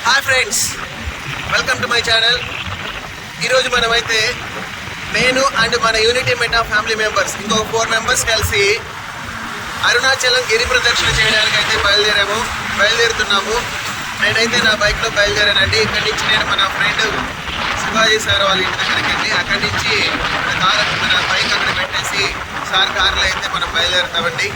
Hi friends, welcome to my channel. ఈరోజు మనమైతే నేను అండ్ మన యూనిటీ మెటా ఫ్యామిలీ మెంబర్స్ ఇంకో 4 మెంబర్స్ కలిసి అరుణాచలం గిరి ప్రదక్షిణ చేయడానికి అయితే బయలుదేరుతున్నాము. నేనైతే నా బైక్లో బయలుదేరానండి. ఇక్కడి నుంచి నేను మన ఫ్రెండ్ శివాజీ సార్ వాళ్ళ ఇంటి దగ్గరికి వెళ్ళి అక్కడి నుంచి మన బైక్ అక్కడ పెట్టేసి సార్ కార్లో అయితే మనం బయలుదేరుతామండి.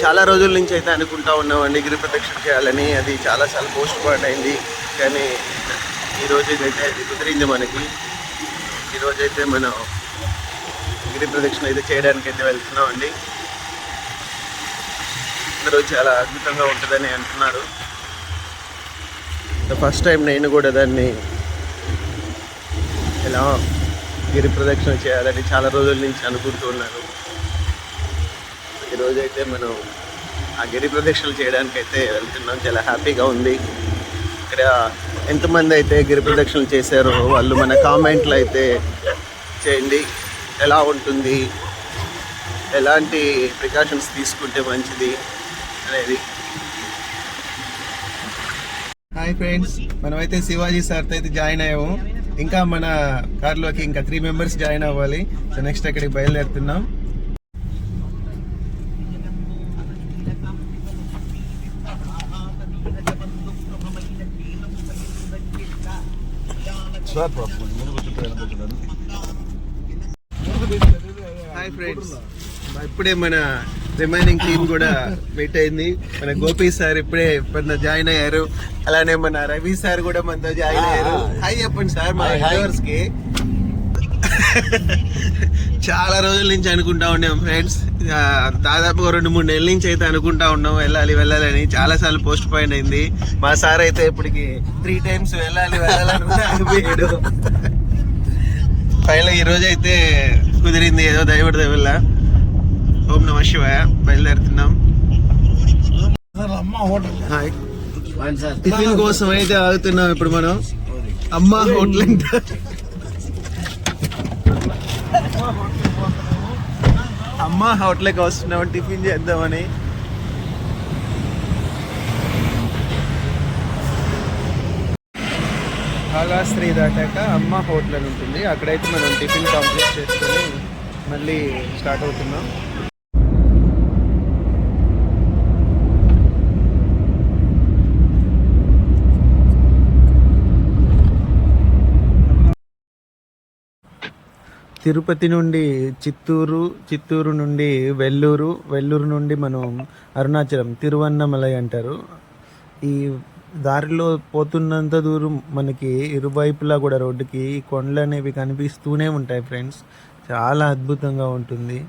చాలా రోజుల నుంచి అయితే అనుకుంటా ఉన్నామండి గిరి ప్రదక్షిణ చేయాలని. అది చాలాసార్లు పోస్ట్ పోన్ అయింది, కానీ ఈరోజు అయితే అది కుదిరింది మనకి. ఈరోజైతే మనం గిరి ప్రదక్షిణ అయితే చేయడానికి అయితే వెళ్తున్నామండి. అందరూ చాలా అద్భుతంగా ఉంటుందని అంటున్నారు. ఫస్ట్ టైం నేను కూడా దాన్ని ఎలా గిరి ప్రదక్షిణ చేయాలని చాలా రోజుల నుంచి అనుకుంటూ ఉన్నాను. ఈరోజైతే మనం ఆ గిరి ప్రదక్షిణలు చేయడానికి అయితే వెళ్తున్నాం. చాలా హ్యాపీగా ఉంది. ఇక్కడ ఎంతమంది అయితే గిరి ప్రదక్షిణలు చేశారో వాళ్ళు మన కామెంట్లు అయితే చేయండి, ఎలా ఉంటుంది, ఎలాంటి ప్రికాషన్స్ తీసుకుంటే మంచిది అనేది. హాయ్ ఫ్రెండ్స్, మనమైతే శివాజీ సార్తో అయితే జాయిన్ అయ్యాము. ఇంకా మన కార్లోకి ఇంకా 3 మెంబర్స్ జాయిన్ అవ్వాలి. సో నెక్స్ట్ అక్కడికి బయలుదేరుతున్నాం. హాయ్ ఫ్రెండ్స్, ఇప్పుడే మన రిమైనింగ్ టీమ్ కూడా మీట్ అయింది. మన గోపి సార్ ఇప్పుడే మన జాయిన్ అయ్యారు. అలానే మన రవి సార్ కూడా మనతో జాయిన్ అయ్యారు. హాయ్ చెప్పండి సార్ మా వ్యూవర్స్ కి. చాలా రోజుల నుంచి అనుకుంటా ఉన్నాం ఫ్రెండ్స్, దాదాపు 2-3 నెలల నుంచి అయితే అనుకుంటా ఉన్నాం వెళ్ళాలని. చాలా సార్లు పోస్ట్ పోయిన్ అయింది. మా సార్ అయితే ఇప్పటికి 3 టైమ్స్ వెళ్ళాలని ఆగిపోయాడు. ఫైనల్ ఈ రోజు అయితే కుదిరింది, ఏదో దైవడి దైవల్ల. ఓం నమ శివాయ. బయలుదేరుతున్నాం. టిఫిన్ కోసం అయితే ఆగుతున్నాం ఇప్పుడు మనం. అమ్మ హోటల్ అంటే అమ్మ హోటల్కి వస్తున్నాం టిఫిన్ చేద్దామని. కాళహస్త్రి దాటాక అమ్మ హోటల్ అని ఉంటుంది. అక్కడైతే మనం టిఫిన్ కంప్లీట్ చేసుకొని మళ్ళీ స్టార్ట్ అవుతున్నాం. తిరుపతి నుండి చిత్తూరు నుండి వెల్లూరు నుండి మనం అరుణాచలం తిరువన్నమలై అంటారు. ఈ దారిలో పోతున్నంత దూరం మనకి ఇరువైపులా కూడా రోడ్డుకి కొండలు అనేవి కనిపిస్తూనే ఉంటాయి ఫ్రెండ్స్. చాలా అద్భుతంగా ఉంటుంది.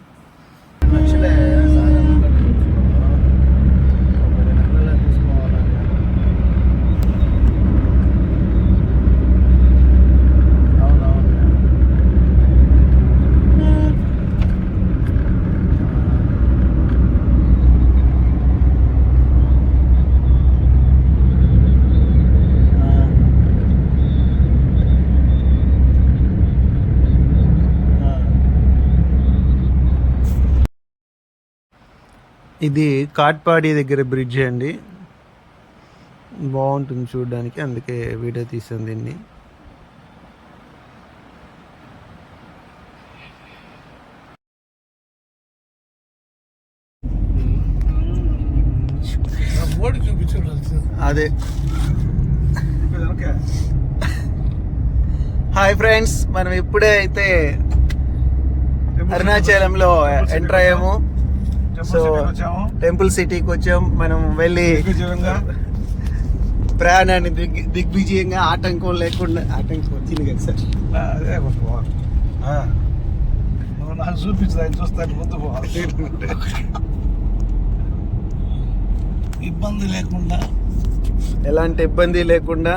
ఇది కాట్పాడి దగ్గర బ్రిడ్జ్ అండి. బాగుంటుంది చూడడానికి, అందుకే వీడియో తీసాను దీన్ని. అదే. హాయ్ ఫ్రెండ్స్, మనం ఇప్పుడే అయితే అరుణాచలంలో ఎంటర్ అయ్యాము. సో టెంపుల్ సిటీకి వచ్చాం. మనం వెళ్ళి ప్రయాణాన్ని దిగ్విజయంగా ఆటంకం లేకుండా. ఆటంకం వచ్చింది కదా సార్, చూపించు చూస్తాను. ముందు ఇబ్బంది లేకుండా, ఎలాంటి ఇబ్బంది లేకుండా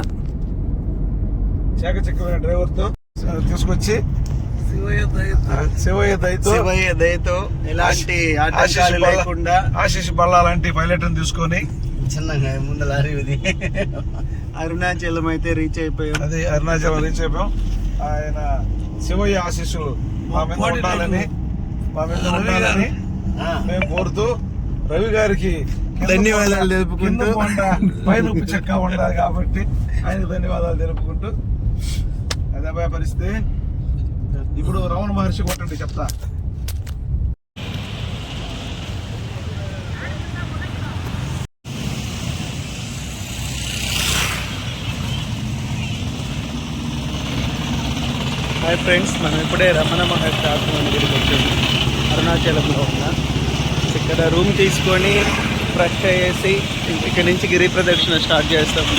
చాకచక్యమైన డ్రైవర్తో తీసుకొచ్చి శివయ్య దయతో ఎలాంటి ఆటంకాలు లేకుండా ఆశీష్ బల్లా లాంటి పైలట్ తీసుకొని చిన్నగా ముందు లారీ అరుణాచలం అయితే రీచ్ అయిపోయాం. అది అరుణాచలం రీచ్ అయిపోయాం. ఆయన శివయ్య ఆశీస్సులు మా మీద ఉండాలని మేము కోరుతూ రవి గారికి ధన్యవాదాలు తెలుపుకుంటూ పైన ఉప్పు చెక్క ఉండాలి కాబట్టి ఆయన ధన్యవాదాలు తెలుపుకుంటూ అదే పరిస్థితి. ఇప్పుడు రమణ మహర్షి కొట్టండి చెప్తా. హాయ్ ఫ్రెండ్స్, మనం ఇప్పుడే రమణ మహర్షి ఆశ్రమం దగ్గరికి వచ్చాము. అరుణాచలంలో ఉన్న ఇక్కడ రూమ్ తీసుకొని ఫ్రెష్ అయ్యేసి ఇక్కడ నుంచి గిరి ప్రదక్షిణ స్టార్ట్ చేస్తాము.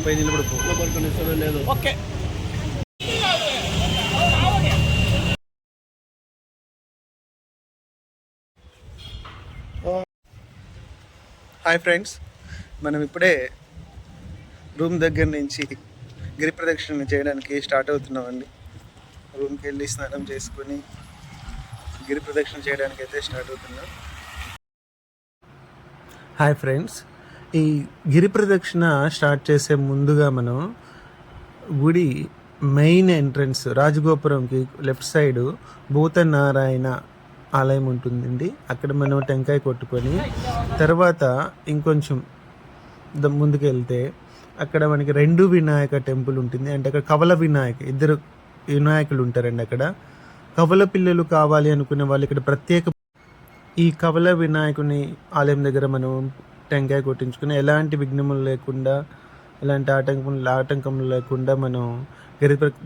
పై నిలబడి పడుకునే లేదు. ఓకే, హాయ్ ఫ్రెండ్స్, మనం ఇప్పుడే రూమ్ దగ్గర నుంచి గిరి ప్రదక్షిణ చేయడానికి స్టార్ట్ అవుతున్నామండి. రూమ్కి వెళ్ళి స్నానం చేసుకొని గిరి ప్రదక్షిణ చేయడానికి అయితే స్టార్ట్ అవుతున్నాం. హాయ్ ఫ్రెండ్స్, ఈ గిరి ప్రదక్షిణ స్టార్ట్ చేసే ముందుగా మనం గుడి మెయిన్ ఎంట్రన్స్ రాజగోపురంకి లెఫ్ట్ సైడ్ భూతనారాయణ ఆలయం ఉంటుందండి. అక్కడ మనం టెంకాయ కొట్టుకొని తర్వాత ఇంకొంచెం ముందుకు వెళ్తే అక్కడ మనకి 2 వినాయక టెంపుల్ ఉంటుంది. అంటే అక్కడ కవల వినాయక 2 వినాయకులు ఉంటారండి. అక్కడ కవల పిల్లలు కావాలి అనుకునే వాళ్ళు ఇక్కడ ప్రత్యేక ఈ కవల వినాయకుని ఆలయం దగ్గర మనం టెంకాయ కొట్టించుకుని ఎలాంటి విఘ్నములు లేకుండా, ఎలాంటి ఆటంకములు లేకుండా మనం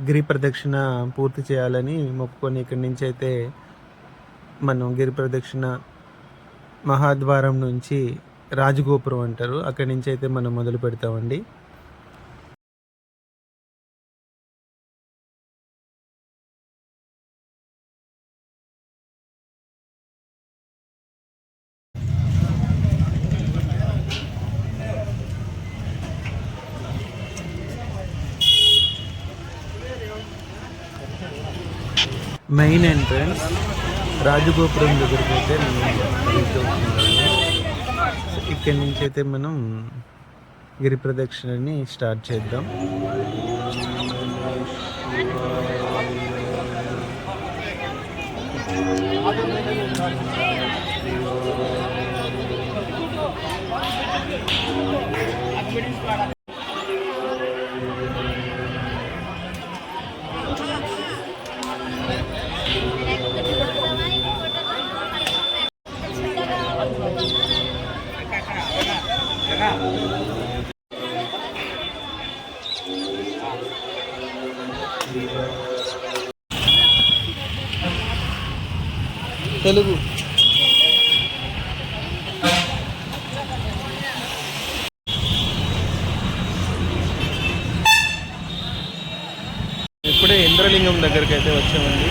గిరి ప్రదక్షిణ పూర్తి చేయాలని మొక్కుకొని ఇక్కడి నుంచి అయితే మనం గిరి ప్రదక్షిణ మహాద్వారం నుంచి రాజగోపురం అంటారు, అక్కడి నుంచి అయితే మనం మొదలు పెడతామండి. మెయిన్ ఎంట్రన్స్ రాజగోపురం దగ్గరికి అయితే మనం రీచ్ అవుతున్నాము. ఇక్కడి నుంచి అయితే మనం గిరి ప్రదక్షిణని స్టార్ట్ చేద్దాం. తెలుగు ఇప్పుడే ఇంద్రలింగం దగ్గరికి అయితే వచ్చామండి.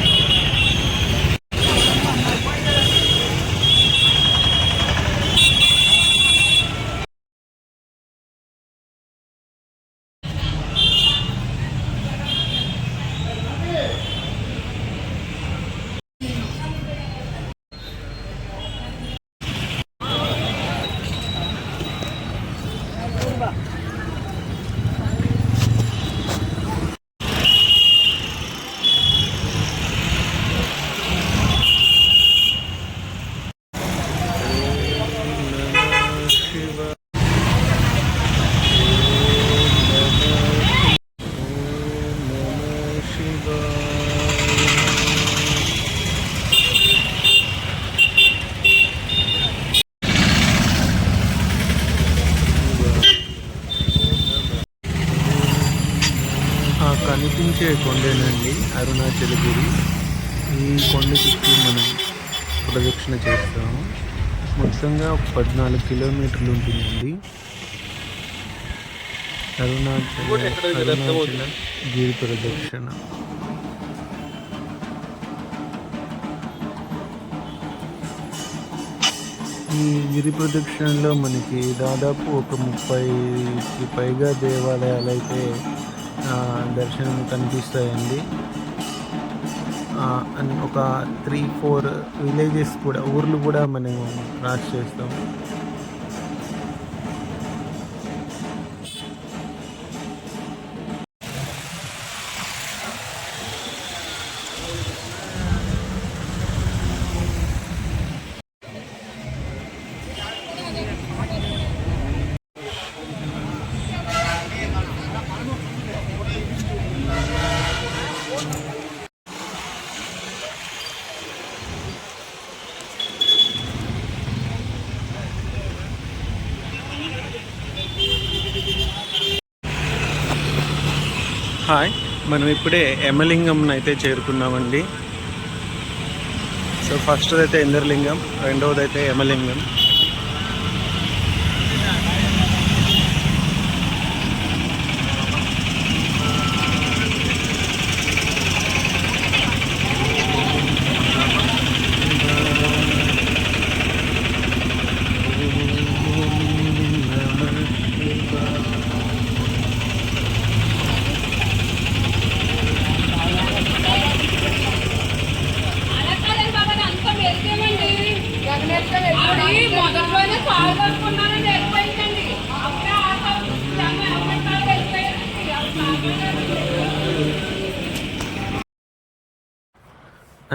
కనిపించే కొండేనండి అరుణాచలగిరి. ఈ కొండ చుట్టూ మనం ప్రదక్షిణ చేస్తాము. మొత్తంగా 14 కిలోమీటర్లు ఉంటుందండి అరుణాచల గిరి ప్రదక్షిణ. ఈ గిరి ప్రదక్షిణలో మనకి దాదాపు ఒక 30కి పైగా దేవాలయాలు అయితే దర్శనం కనిపిస్తాయండి. అండ్ ఒక 3-4 విలేజెస్ కూడా, ఊర్లు కూడా మనం క్రాస్ చేస్తాం. హాయ్, మనం ఇప్పుడే యమలింగం అయితే చేరుకున్నామండి. సో ఫస్ట్ అయితే ఇంద్రలింగం, రెండవది అయితే యమలింగం.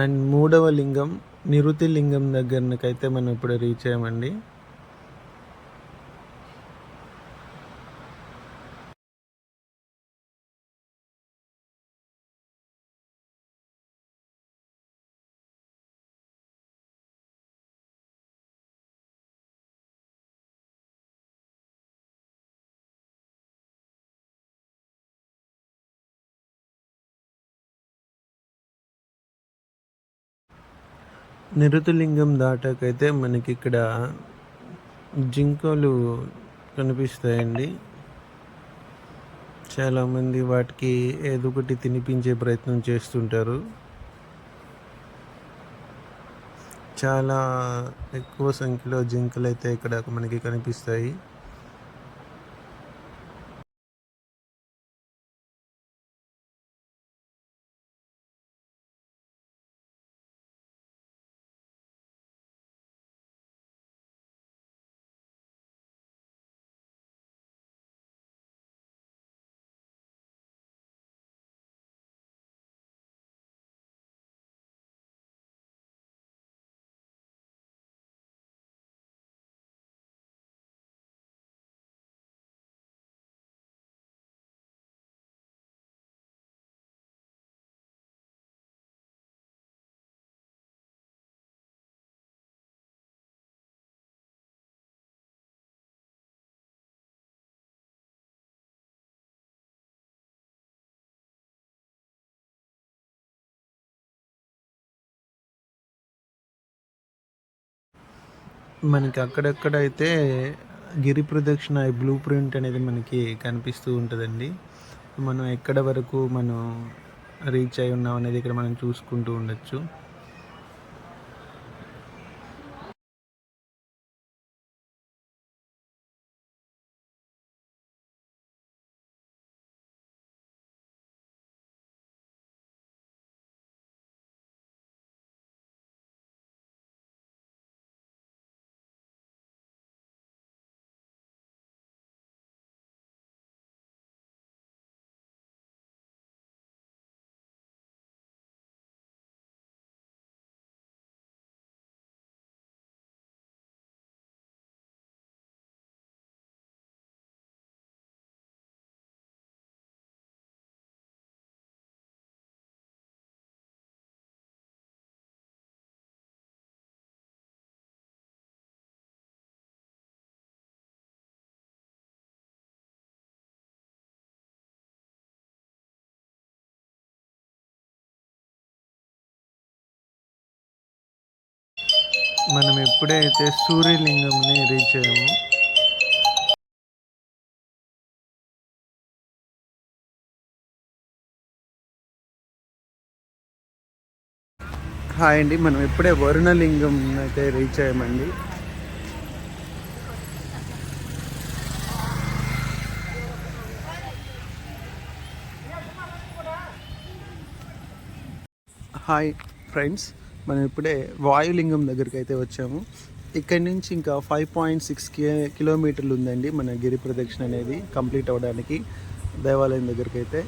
అండ్ మూడవ లింగం నిరుతి లింగం దగ్గరకైతే మనం ఇప్పుడు రీచ్ అయ్యామండి. నిరుతులింగం దాటాకైతే మనకి ఇక్కడ జింకలు కనిపిస్తాయండి. చాలామంది వాటికి ఏదో ఒకటి తినిపించే ప్రయత్నం చేస్తుంటారు. చాలా ఎక్కువ సంఖ్యలో జింకలు అయితే ఇక్కడ మనకి కనిపిస్తాయి. మనకి అక్కడక్కడైతే గిరి ప్రదక్షిణ బ్లూ ప్రింట్ అనేది మనకి కనిపిస్తూ ఉంటుందండి. మనం ఎక్కడ వరకు మనం రీచ్ అయి ఉన్నాం అనేది ఇక్కడ మనం చూసుకుంటూ ఉండొచ్చు. మనం ఎప్పుడైతే సూర్యలింగంని రీచ్ అయ్యామో హాయ్ అండి, మనం ఎప్పుడే వరుణలింగం అయితే రీచ్ అయ్యామండి. హాయ్ ఫ్రెండ్స్, మనం ఇప్పుడే వాయులింగం దగ్గరికి అయితే వచ్చాము. ఇక్కడి నుంచి ఇంకా 5.6 కిలోమీటర్లు ఉందండి మన గిరి ప్రదక్షిణ అనేది కంప్లీట్ అవ్వడానికి దేవాలయం దగ్గరికి అయితే.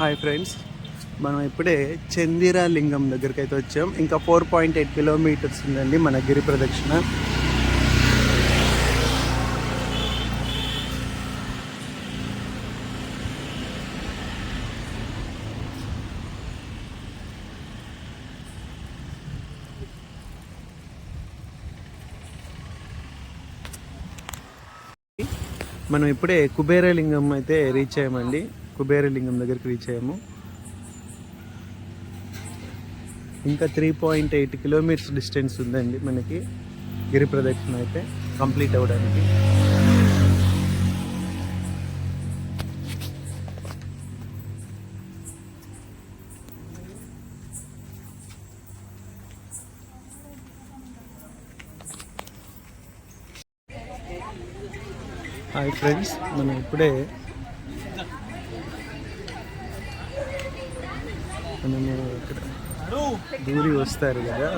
హాయ్ ఫ్రెండ్స్, మనం ఇప్పుడే చందిరా లింగం దగ్గరికి అయితే వచ్చాం. ఇంకా 4.8 కిలోమీటర్స్ ఉందండి మన గిరి ప్రదక్షిణ. మనం ఇప్పుడే కుబేరలింగం అయితే రీచ్ అయ్యామండి. కుబేరలింగం దగ్గరికి రీచ్ అయ్యాము. ఇంకా 3.8 కిలోమీటర్స్ డిస్టెన్స్ ఉందండి మనకి గిరి ప్రదక్షిణ అయితే కంప్లీట్ అవ్వడానికి. హాయ్ ఫ్రెండ్స్, మనం ఇప్పుడే మనము ఇక్కడ దూరి వస్తారు కదా,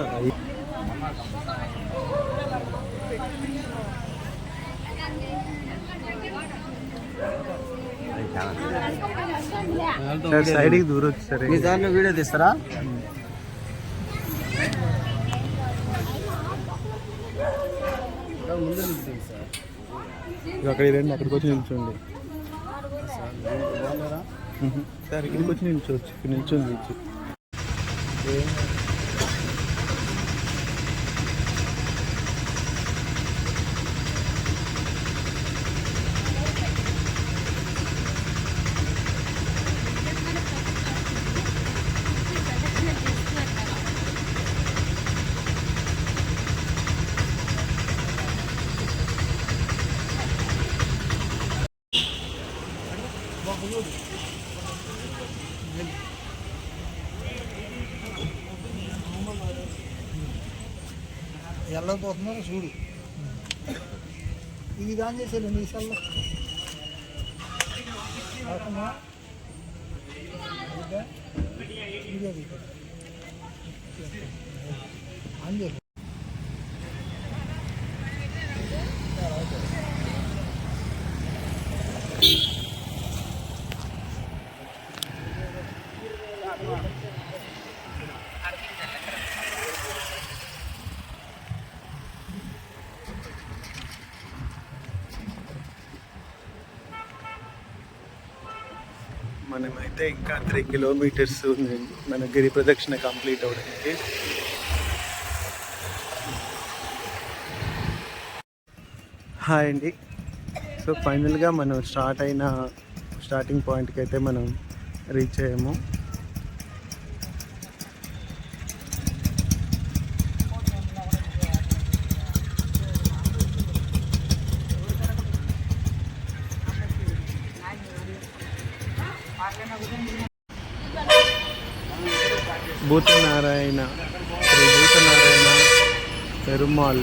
సైడ్కి దూరం వచ్చారు. మీ దాంట్లో వీడియో తీస్తారా? అక్కడ రండి, అక్కడికి వచ్చి నిల్చోండి సార్. ఇక్కడికి వచ్చి నిల్చోవచ్చు, ఇక్కడ నిల్చొని వెళ్ళకపోతున్నారు చూడు. ఇది దాని చేసేది నీ సెల్లో అందే. మనమైతే ఇంకా 3 కిలోమీటర్స్ ఉంది మన గిరి ప్రదక్షిణ కంప్లీట్ అవ్వడానికి. హాయ్ అండి. సో ఫైనల్గా మనం స్టార్టింగ్ పాయింట్కి అయితే మనం రీచ్ అయ్యాము. భూతనారాయణ, శ్రీ భూతనారాయణ పెరుమాళ్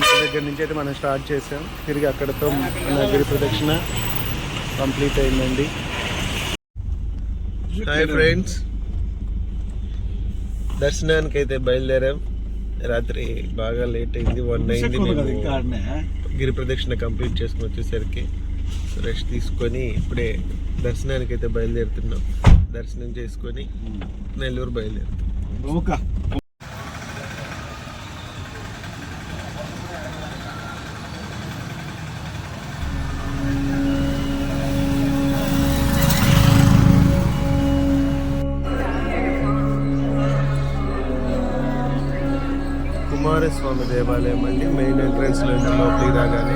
దగ్గర నుంచి అయితే మనం స్టార్ట్ చేసాం. తిరిగి అక్కడతో మన గిరి ప్రదక్షిణ కంప్లీట్ అయిందండి. హాయ్ ఫ్రెండ్స్, దర్శనానికి అయితే బయలుదేరాం. రాత్రి బాగా లేట్ అయింది, 1 అయింది. గిరి ప్రదక్షిణ కంప్లీట్ చేసుకుని వచ్చేసరికి రెస్ట్ తీసుకొని ఇప్పుడే దర్శనానికి అయితే బయలుదేరుతున్నాం. దర్శనం చేసుకొని నెల్లూరు బయలుదేరుతాం. కుమారస్వామి దేవాలయం అండి. మెయిన్ ఎంట్రన్స్ నుంచి లోపలికి రాగానే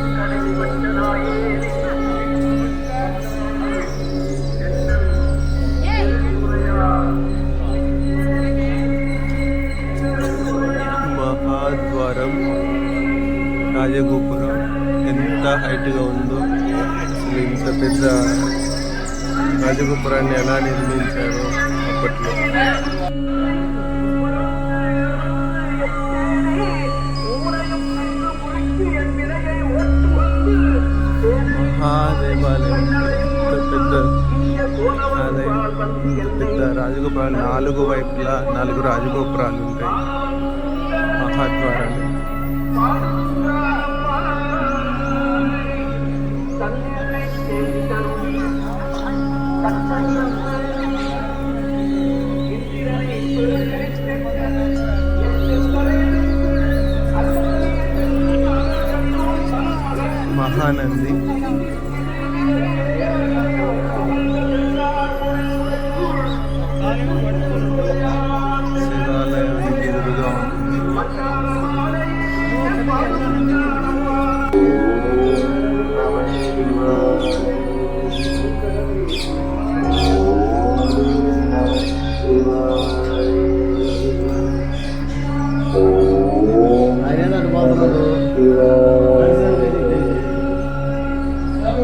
హైట్గా ఉందో, అసలు ఇంత పెద్ద రాజగోపురాన్ని ఎలా నిర్మించారో అప్పట్లో. మహాదేవాలయం, ఇంత పెద్ద ఆలయం, ఇంత పెద్ద రాజగోపురాలు, 4 వైపులా 4 రాజగోపురాలు ఉంటాయి, మహాద్వారాలు. మహానంది, శివాలయానికి ఎదురుగా ఉంటుంది.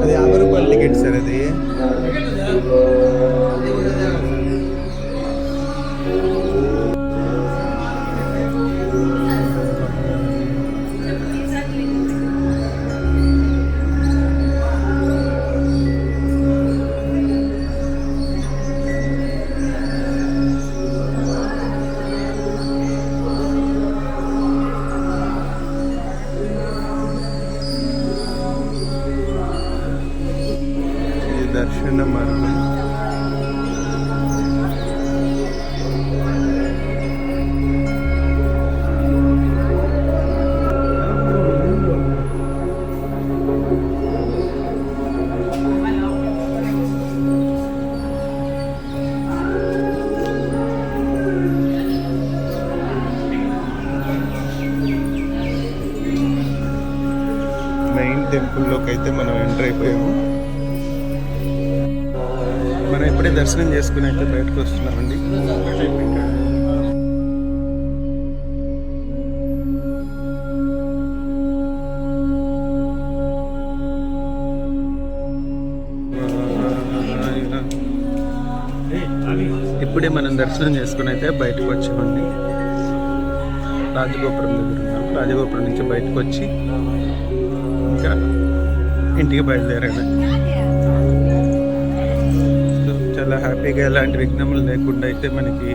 అది 50 రూపాయల టికెట్ సార్ అది. దర్శన మార్గం. మెయిన్ టెంపుల్లోకి అయితే మనం ఎంటర్ అయిపోయాము. మనం ఇప్పుడే దర్శనం చేసుకుని అయితే బయటకు వస్తున్నామండి. ఇప్పుడే మనం దర్శనం చేసుకుని అయితే బయటకు వచ్చామండి. రాజగోపురం దగ్గర ఉన్నాము. రాజగోపురం నుంచి బయటకు వచ్చి ఇంకా ఇంటికి బయలుదేరాను. చాలా హ్యాపీగా, ఎలాంటి విఘ్నములు లేకుండా అయితే మనకి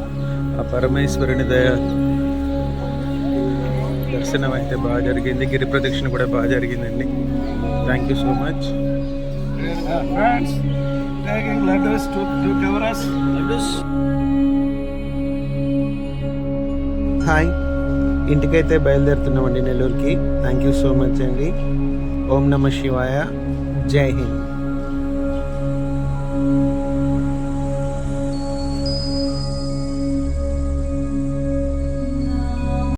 ఆ పరమేశ్వరుని దర్శనం అయితే బాగా జరిగింది. గిరి ప్రదక్షిణ కూడా బాగా జరిగిందండి. Thank you so much. Hi, ఇంటికైతే బయలుదేరుతున్నామండి నెల్లూరుకి. థ్యాంక్ యూ సో మచ్ అండి. ఓం నమ శివాయ. జై హింద్.